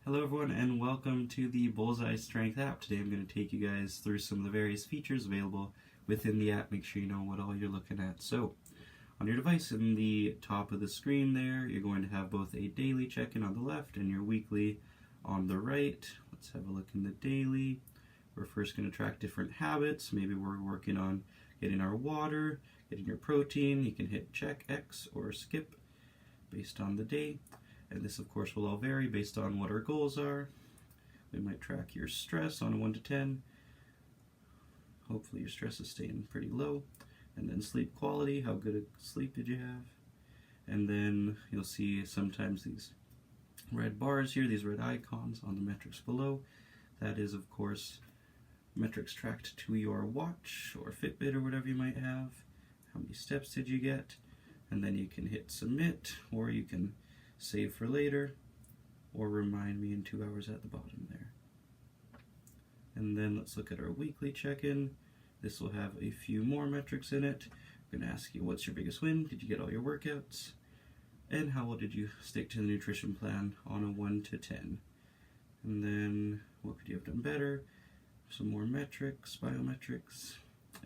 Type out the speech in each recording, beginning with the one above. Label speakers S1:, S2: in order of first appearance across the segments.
S1: Hello everyone and welcome to the Bullseye Strength app. Today I'm going to take you guys through some of the various features available within the app. Make sure you know what all you're looking at. So, on your device in the top of the screen there, you're going to have both a daily check-in on the left and your weekly on the right. Let's have a look in the daily. We're first going to track different habits. Maybe we're working on getting our water, getting your protein. You can hit check, X, or skip based on the day. And this, of course, will all vary based on what our goals are. We might track your stress on a 1 to 10. Hopefully your stress is staying pretty low. And then sleep quality, how good a sleep did you have? And then you'll see sometimes these red bars here, these red icons on the metrics below. That is, of course, metrics tracked to your watch or Fitbit or whatever you might have. How many steps did you get? And then you can hit submit, or you can save for later, or remind me in 2 hours at the bottom there. And then let's look at our weekly check-in. This will have a few more metrics in it. I'm going to ask you, what's your biggest win? Did you get all your workouts? And how well did you stick to the nutrition plan on a 1 to 10? And then what could you have done better? Some more metrics, biometrics.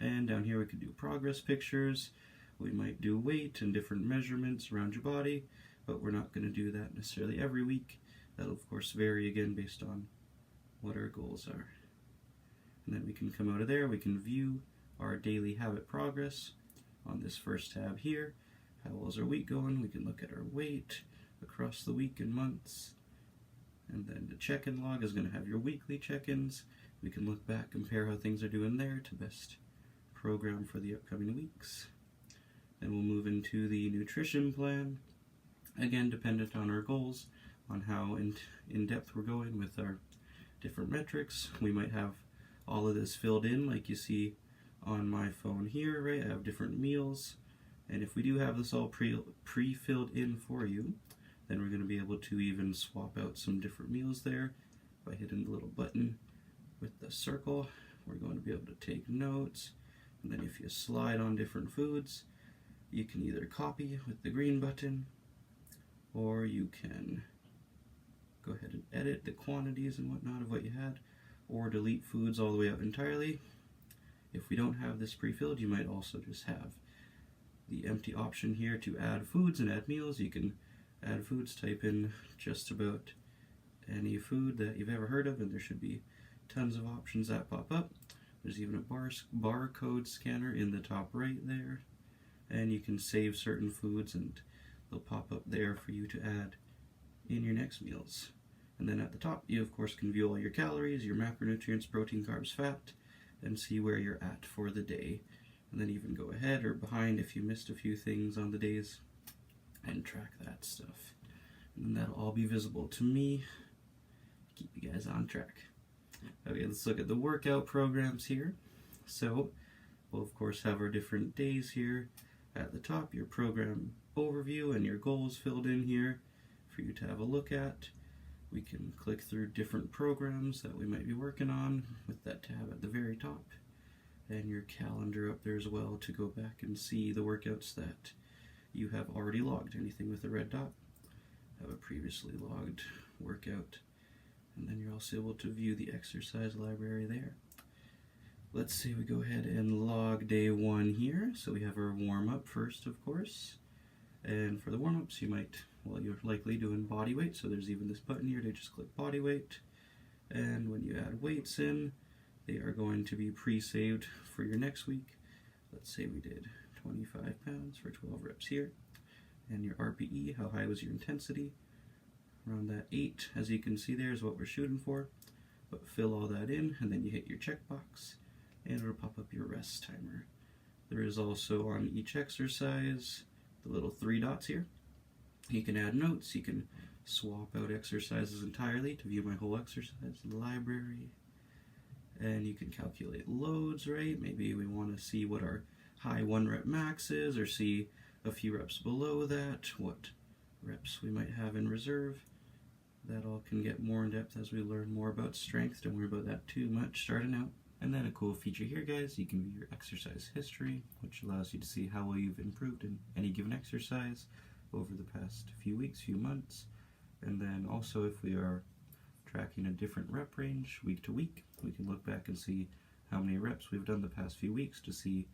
S1: And down here we could do progress pictures. We might do weight and different measurements around your body, but we're not going to do that necessarily every week. That'll of course vary again based on what our goals are. And then we can come out of there, we can view our daily habit progress on this first tab here. How well is our week going? We can look at our weight across the week and months. And then the check-in log is going to have your weekly check-ins. We can look back, compare how things are doing there to best program for the upcoming weeks. Then we'll move into the nutrition plan. Again, dependent on our goals, on how in depth we're going with our different metrics. We might have all of this filled in like you see on my phone here, right? I have different meals, and if we do have this all pre-filled in for you, then we're going to be able to even swap out some different meals there by hitting the little button with the circle. We're going to be able to take notes, and then if you slide on different foods, you can either copy with the green button, or you can go ahead and edit the quantities and whatnot of what you had, or delete foods all the way out entirely. If we don't have this pre-filled, you might also just have the empty option here to add foods and add meals. You can add foods, type in just about any food that you've ever heard of, and there should be tons of options that pop up. There's even a barcode scanner in the top right there, and you can save certain foods and they'll pop up there for you to add in your next meals. And then at the top, you of course can view all your calories, your macronutrients, protein, carbs, fat, and see where you're at for the day. And then even go ahead or behind if you missed a few things on the days and track that stuff. And then that'll all be visible to me. Keep you guys on track. Okay, let's look at the workout programs here. So, we'll of course have our different days here. At the top, your program overview and your goals filled in here for you to have a look at. We can click through different programs that we might be working on with that tab at the very top, and your calendar up there as well to go back and see the workouts that you have already logged. Anything with a red dot, have a previously logged workout, and then you're also able to view the exercise library there. Let's say we go ahead and log day 1 here. So we have our warm-up first, of course. And for the warm-ups, you might, well, you're likely doing body weight. So there's even this button here to just click body weight. And when you add weights in, they are going to be pre-saved for your next week. Let's say we did 25 pounds for 12 reps here. And your RPE, how high was your intensity? Around that 8, as you can see there, is what we're shooting for. But fill all that in, and then you hit your checkbox, and it'll pop up your rest timer. There is also on each exercise the little 3 dots here. You can add notes, you can swap out exercises entirely to view my whole exercise library, and you can calculate loads, right? Maybe we want to see what our high 1 rep max is, or see a few reps below that, what reps we might have in reserve. That all can get more in depth as we learn more about strength. Don't worry about that too much starting out. And then a cool feature here, guys, you can view your exercise history, which allows you to see how well you've improved in any given exercise over the past few weeks, few months. And then also if we are tracking a different rep range week to week. We can look back and see how many reps we've done the past few weeks to see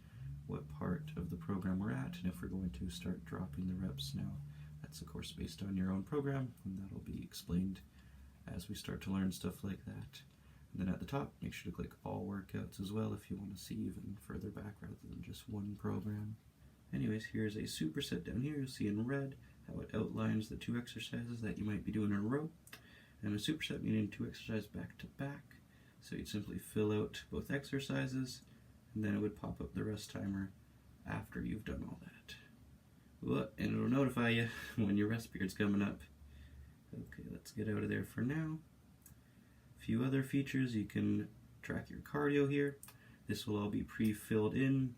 S1: what part of the program we're at and if we're going to start dropping the reps now. That's of course based on your own program, and that'll be explained as we start to learn stuff like that. And then at the top, make sure to click all workouts as well if you want to see even further back rather than just one program. Anyways, here's a superset down here. You'll see in red how it outlines the 2 exercises that you might be doing in a row. And a superset meaning 2 exercises back to back. So you'd simply fill out both exercises, and then it would pop up the rest timer after you've done all that. And it'll notify you when your rest period's coming up. Okay, let's get out of there for now. A few other features, you can track your cardio here. This will all be pre-filled in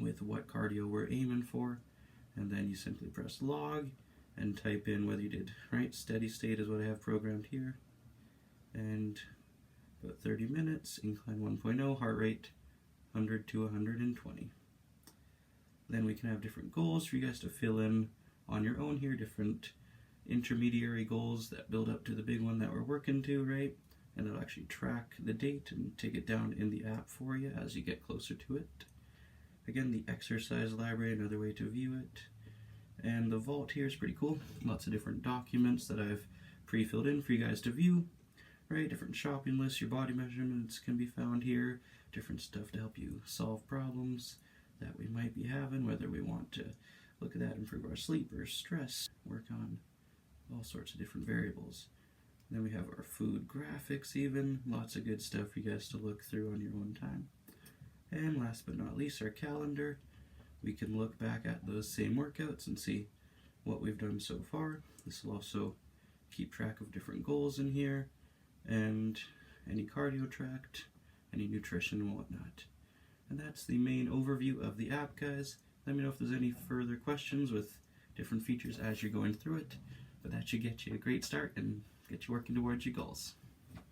S1: with what cardio we're aiming for, and then you simply press log and type in whether you did, right? Steady state is what I have programmed here, and about 30 minutes, incline 1.0, heart rate 100 to 120. Then we can have different goals for you guys to fill in on your own here, different intermediary goals that build up to the big one that we're working to, right? And it'll actually track the date and take it down in the app for you as you get closer to it. Again, the exercise library, another way to view it. And the vault here is pretty cool. Lots of different documents that I've pre-filled in for you guys to view. Right, different shopping lists, your body measurements can be found here. Different stuff to help you solve problems that we might be having, whether we want to look at that, improve our sleep or stress, work on all sorts of different variables. And then we have our food graphics even. Lots of good stuff for you guys to look through on your own time. And last but not least, our calendar. We can look back at those same workouts and see what we've done so far. This will also keep track of different goals in here, and any cardio tracked, any nutrition and whatnot. And that's the main overview of the app, guys. Let me know if there's any further questions with different features as you're going through it, but that should get you a great start and get you working towards your goals.